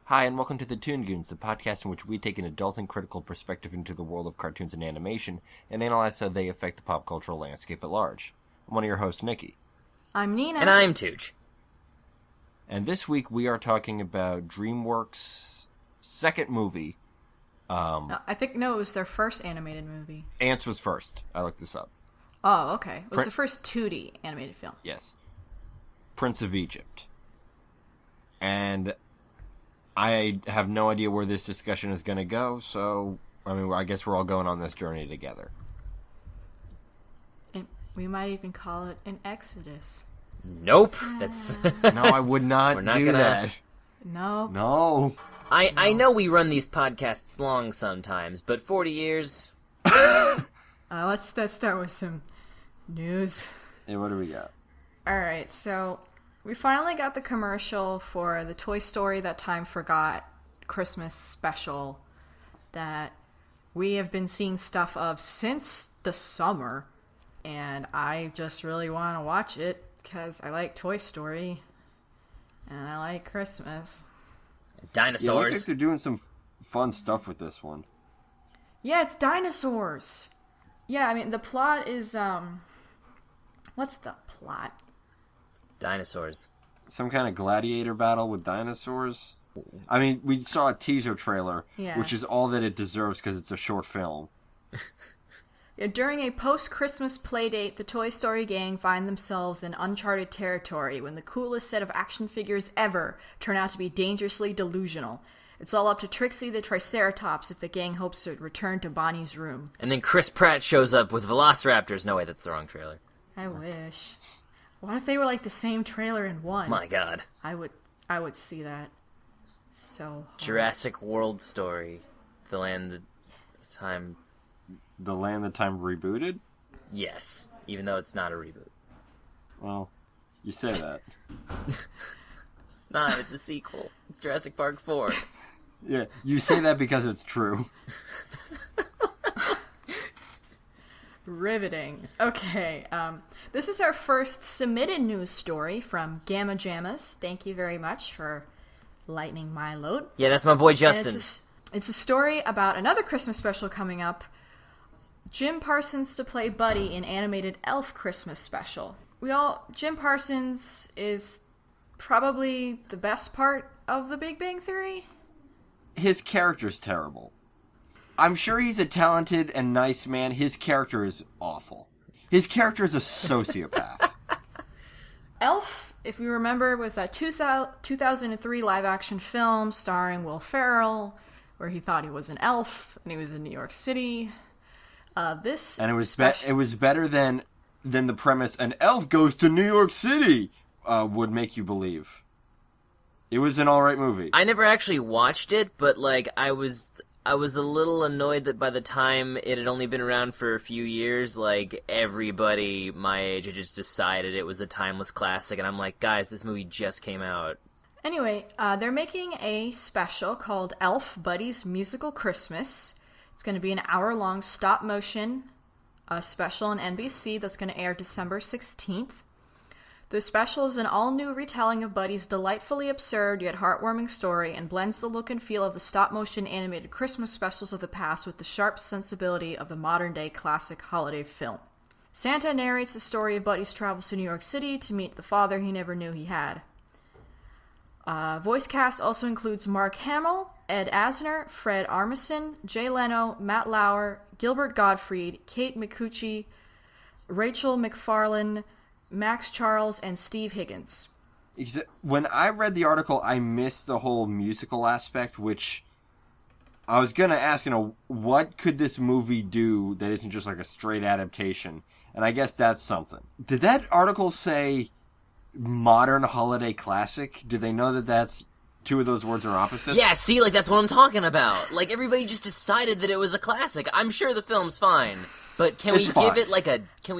Hi, and welcome to the Toon Goons, the podcast in which we take an adult and critical perspective into the world of cartoons and animation and analyze how they affect the pop cultural landscape at large. I'm one of your hosts, Nikki. I'm Nina. And I'm Tooch. And this week we are talking about Dreamworks' second movie. It was their first animated movie. Ants was first. I looked this up. Oh, okay. It was the first 2D animated film. Yes. Prince of Egypt. And I have no idea where this discussion is going to go, so, I guess we're all going on this journey together. And we might even call it an exodus. Nope. That's No, I would not do that. No. I know we run these podcasts long sometimes, but 40 years... Let's start with some news. Hey, what do we got? Alright, so we finally got the commercial for the Toy Story That Time Forgot Christmas special that we have been seeing stuff of since the summer, and I just really want to watch it because I like Toy Story and I like Christmas. Dinosaurs. Yeah, it looks like they're doing some fun stuff with this one. Yeah, it's dinosaurs. Yeah, the plot is, what's the plot? Dinosaurs. Some kind of gladiator battle with dinosaurs? We saw a teaser trailer, which is all that it deserves because it's a short film. During a post-Christmas playdate, the Toy Story gang find themselves in uncharted territory when the coolest set of action figures ever turn out to be dangerously delusional. It's all up to Trixie the Triceratops if the gang hopes to return to Bonnie's room. And then Chris Pratt shows up with velociraptors. No, wait, that's the wrong trailer. I wish. What if they were like the same trailer in one? My God. I would see that. So hard. Jurassic World Story. The Land, the Time... The Land the Time rebooted? Yes, even though it's not a reboot. Well, you say that. It's not, it's a sequel. It's Jurassic Park 4. Yeah, you say that because it's true. Riveting. Okay, this is our first submitted news story from Gamma Jammas. Thank you very much for lightening my load. Yeah, that's my boy Justin. It's a story about another Christmas special coming up. Jim Parsons to play Buddy in animated Elf Christmas special. Jim Parsons is probably the best part of The Big Bang Theory. His character's terrible. I'm sure he's a talented and nice man. His character is awful. His character is a sociopath. Elf, if you remember, was that 2003 live-action film starring Will Ferrell, where he thought he was an elf, and he was in New York City. It was better than the premise, an elf goes to New York City, would make you believe. It was an alright movie. I never actually watched it, but I was a little annoyed that by the time it had only been around for a few years, everybody my age had just decided it was a timeless classic, and I'm like, guys, this movie just came out. Anyway, they're making a special called Elf Buddy's Musical Christmas. It's going to be an hour-long stop-motion special on NBC that's going to air December 16th. The special is an all-new retelling of Buddy's delightfully absurd yet heartwarming story and blends the look and feel of the stop-motion animated Christmas specials of the past with the sharp sensibility of the modern-day classic holiday film. Santa narrates the story of Buddy's travels to New York City to meet the father he never knew he had. Voice cast also includes Mark Hamill, Ed Asner, Fred Armisen, Jay Leno, Matt Lauer, Gilbert Gottfried, Kate McCucci, Rachel McFarlane, Max Charles, and Steve Higgins. When I read the article, I missed the whole musical aspect, which I was going to ask, what could this movie do that isn't just a straight adaptation? And I guess that's something. Did that article say modern holiday classic? Do they know that that's two of those words are opposites? Yeah, see, that's what I'm talking about. Everybody just decided that it was a classic. I'm sure the film's fine, but can we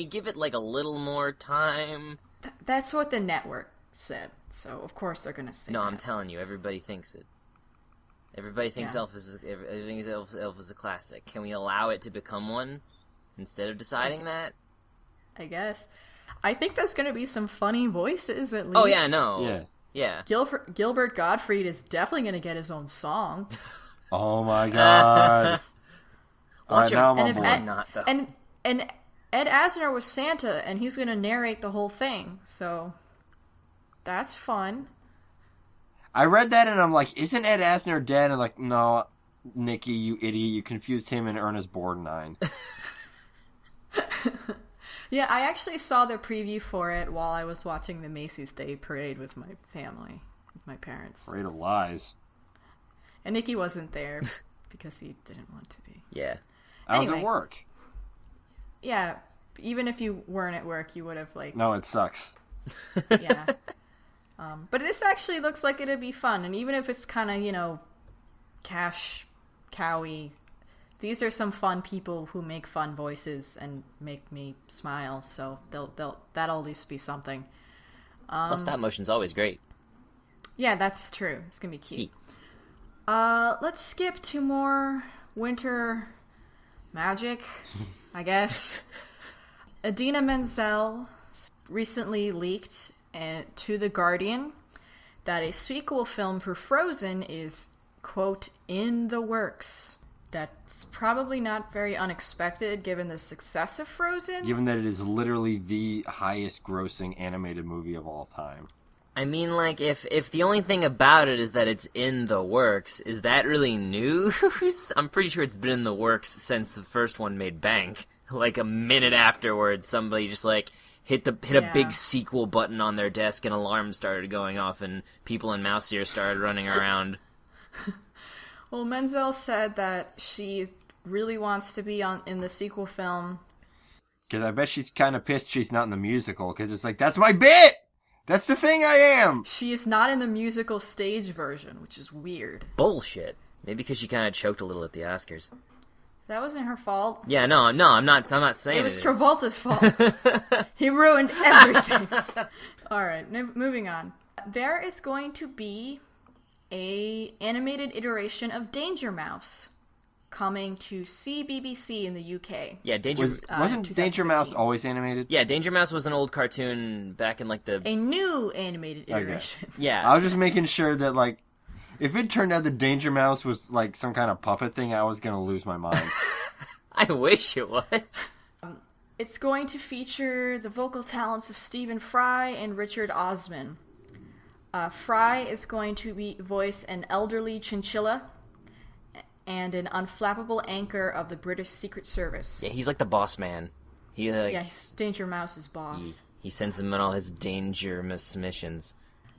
give it a little more time? That's what the network said. So of course they're going to say. No, that. I'm telling you, everybody thinks it. Everybody thinks Elf is a classic. Can we allow it to become one instead of deciding that? I guess. I think there's going to be some funny voices at least. Oh yeah, no. Yeah. Yeah. Gilbert Gottfried is definitely going to get his own song. Oh my god. Alright, now I'm on board. Not, though. And Ed Asner was Santa, and he's going to narrate the whole thing, so that's fun. I read that and I'm like, isn't Ed Asner dead? And like, no, Nikki, you idiot, you confused him and Ernest Borgnine. Yeah, I actually saw the preview for it while I was watching the Macy's Day Parade with my family, with my parents. Parade of lies. And Nikki wasn't there because he didn't want to be. Yeah. I was at work. Yeah, even if you weren't at work, you would have, like... No, it sucks. Yeah. But this actually looks like it'd be fun, and even if it's kind of, cash cowy, these are some fun people who make fun voices and make me smile, so that'll at least be something. Plus, stop motion's always great. Yeah, that's true. It's gonna be cute. Let's skip to more winter magic, I guess. Idina Menzel recently leaked to The Guardian that a sequel film for Frozen is, quote, in the works. That's probably not very unexpected given the success of Frozen. Given that it is literally the highest grossing animated movie of all time. I mean, like, if the only thing about it is that it's in the works, is that really news? I'm pretty sure it's been in the works since the first one made bank. Like, a minute afterwards, somebody just, like, hit a big sequel button on their desk and alarms started going off and people in mouse ears started running around. Well, Menzel said that she really wants to be in the sequel film. Because I bet she's kind of pissed she's not in the musical, because it's like, that's my bit! That's the thing I am! She is not in the musical stage version, which is weird. Bullshit. Maybe because she kind of choked a little at the Oscars. That wasn't her fault. Yeah, no, I'm not saying it was Travolta's fault. He ruined everything. Alright, moving on. There is going to be a animated iteration of Danger Mouse coming to CBBC in the UK. Yeah, wasn't Danger Mouse always animated? Yeah, Danger Mouse was an old cartoon back in, like, a new animated iteration. Okay. Yeah. I was just making sure that, like, if it turned out that Danger Mouse was, like, some kind of puppet thing, I was gonna lose my mind. I wish it was. It's going to feature the vocal talents of Stephen Fry and Richard Osman. Fry is going to voice an elderly chinchilla and an unflappable anchor of the British Secret Service. Yeah, he's like the boss man. He's Danger Mouse's boss. He sends him on all his dangerous missions.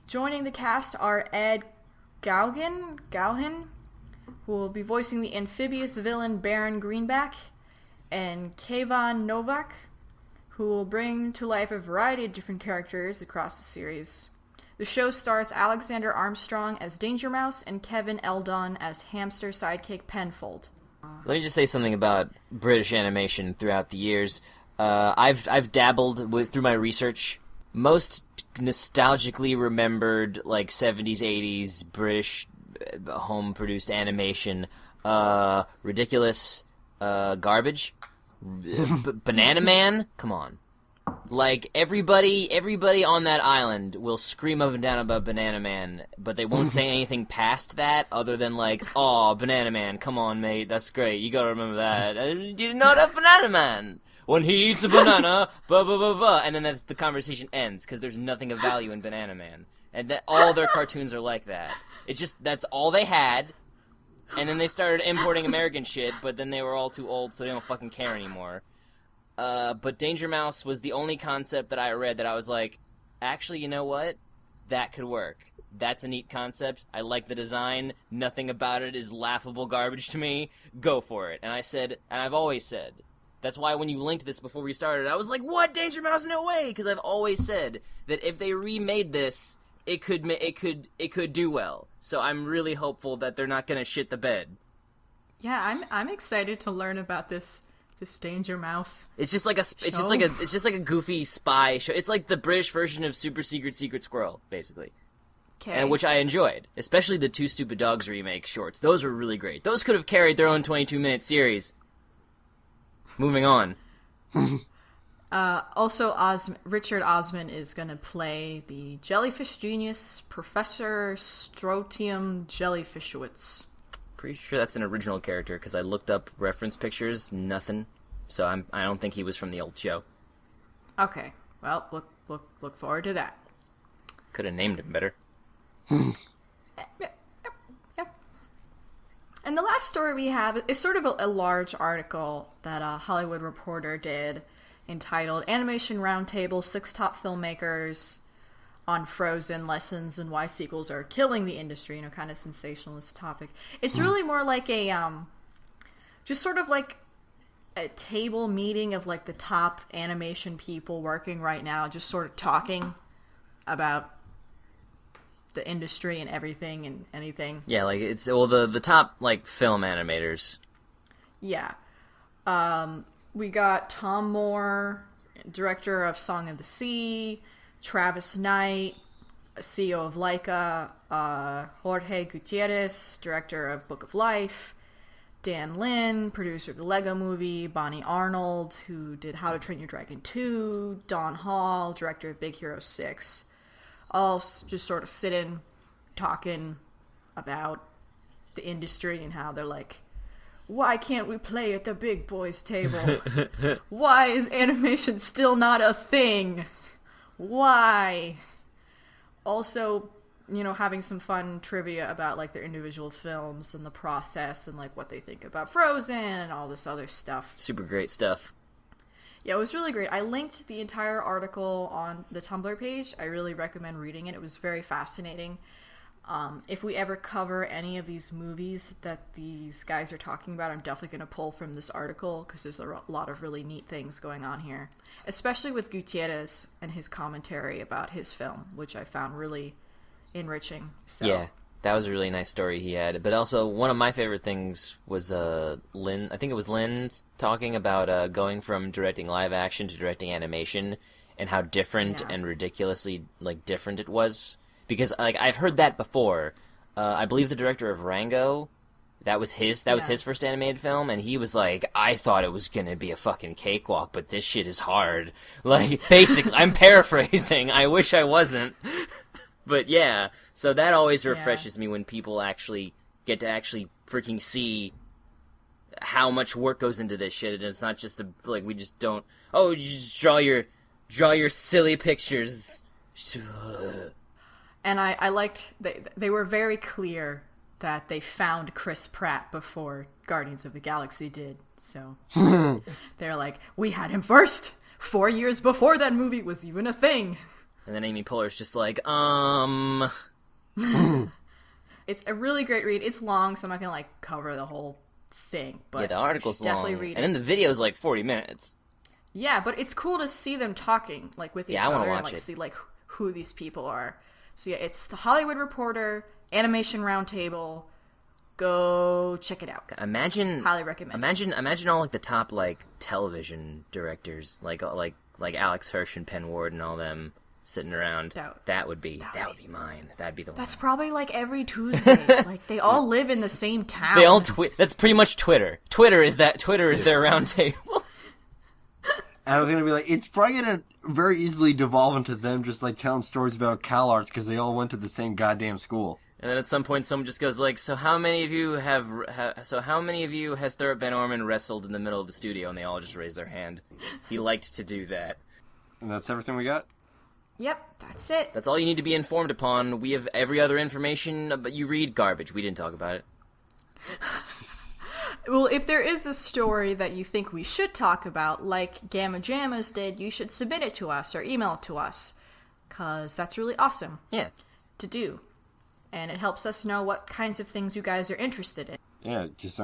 Joining the cast are Ed Gauhin, who will be voicing the amphibious villain Baron Greenback, and Kayvan Novak, who will bring to life a variety of different characters across the series. The show stars Alexander Armstrong as Danger Mouse and Kevin Eldon as hamster sidekick Penfold. Let me just say something about British animation throughout the years. I've dabbled through my research. Most nostalgically remembered, like, 70s, 80s British home-produced animation. Ridiculous. Garbage. Banana Man? Come on. Like, everybody on that island will scream up and down about Banana Man, but they won't say anything past that other than, like, "Aw, Banana Man, come on, mate, that's great, you gotta remember that. You did not have Banana Man! When he eats a banana, blah, blah, blah, blah," and then the conversation ends, because there's nothing of value in Banana Man. And that all their cartoons are like that. That's all they had, and then they started importing American shit, but then they were all too old, so they don't fucking care anymore. But Danger Mouse was the only concept that I read that I was like, actually, you know what? That could work. That's a neat concept. I like the design. Nothing about it is laughable garbage to me. Go for it. And I said, and I've always said, that's why when you linked this before we started, I was like, what? Danger Mouse? No way! Because I've always said that if they remade this, it could do well. So I'm really hopeful that they're not gonna shit the bed. Yeah, I'm excited to learn about this Danger Mouse. It's just like a goofy spy show. It's like the British version of Super Secret Squirrel, basically. Okay. And which I enjoyed, especially the Two Stupid Dogs remake shorts. Those were really great. Those could have carried their own 22-minute series. Moving on. Also, Richard Osman is going to play the jellyfish genius, Professor Strotium Jellyfishwitz. Pretty sure that's an original character, because I looked up reference pictures, nothing. So I don't think he was from the old show. Okay, well, look forward to that. Could have named him better. Yep. And the last story we have is sort of a large article that a Hollywood Reporter did entitled Animation Roundtable, 6 Top Filmmakers on Frozen Lessons and Why Sequels Are Killing the Industry, kind of sensationalist topic. It's really more like a, just sort of like a table meeting of like the top animation people working right now, just sort of talking about the industry and everything and anything. Yeah, like it's the top like film animators. Yeah. We got Tom Moore, director of Song of the Sea, Travis Knight, CEO of Laika, Jorge Gutierrez, director of Book of Life, Dan Lin, producer of the Lego Movie, Bonnie Arnold, who did How to Train Your Dragon 2, Don Hall, director of Big Hero 6. All just sort of sitting, talking about the industry and how they're like, why can't we play at the big boys table? Why is animation still not a thing? Why? Also, having some fun trivia about like their individual films and the process and like what they think about Frozen and all this other stuff. Super great stuff. Yeah, it was really great. I linked the entire article on the Tumblr page. I really recommend reading it. It was very fascinating. If we ever cover any of these movies that these guys are talking about, I'm definitely going to pull from this article because there's a lot of really neat things going on here. Especially with Gutierrez and his commentary about his film, which I found really enriching. So. Yeah, that was a really nice story he had. But also, one of my favorite things was Lynn. I think it was Lynn talking about going from directing live action to directing animation, and how different and ridiculously like different it was. Because like I've heard that before. I believe the director of Rango, that was his first animated film, and he was like, I thought it was gonna be a fucking cakewalk, but this shit is hard. Like, basically, I'm paraphrasing. I wish I wasn't. But yeah, so that always refreshes me when people actually get to actually freaking see how much work goes into this shit, and it's not just like we just don't. Oh, you just draw your silly pictures. And I liked they were very clear that they found Chris Pratt before Guardians of the Galaxy did. So they're like, we had him first 4 years before that movie was even a thing. And then Amy Poehler's just like, It's a really great read. It's long, so I'm not gonna like cover the whole thing. But yeah, the article's definitely long, read it. and then the video's like 40 minutes. Yeah, but it's cool to see them talking like with each I other wanna and watch like it. see like who these people are. So yeah, it's the Hollywood Reporter Animation Roundtable. Go check it out. Imagine, highly recommend. Imagine all like the top like television directors, like Alex Hirsch and Penn Ward and all them sitting around. That would be mine. That'd be the one. That's probably like every Tuesday. Like they all live in the same town. They all That's pretty much Twitter. Twitter is their roundtable. I was gonna be like, it's probably gonna very easily devolve into them just like telling stories about CalArts because they all went to the same goddamn school. And then at some point, someone just goes like, "So how many of you has Thurip Van Orman wrestled in the middle of the studio?" And they all just raise their hand. He liked to do that. And that's everything we got? Yep, that's it. That's all you need to be informed upon. We have every other information, but you read garbage. We didn't talk about it. Well, if there is a story that you think we should talk about, like Gamma Jammas did, you should submit it to us or email it to us. Because that's really awesome to do. And it helps us know what kinds of things you guys are interested in. Yeah, just,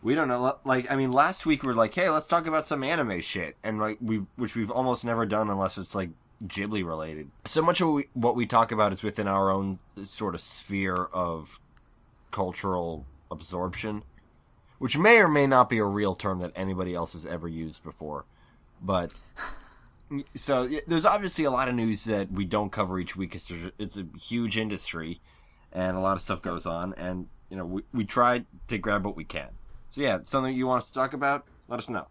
we don't know. Like, last week we were like, hey, let's talk about some anime shit. And, like, which we've almost never done unless it's, like, Ghibli related. So much of what we talk about is within our own sort of sphere of cultural absorption. Which may or may not be a real term that anybody else has ever used before. But, so, there's obviously a lot of news that we don't cover each week. It's a huge industry, and a lot of stuff goes on, and, we try to grab what we can. So yeah, something you want us to talk about, let us know.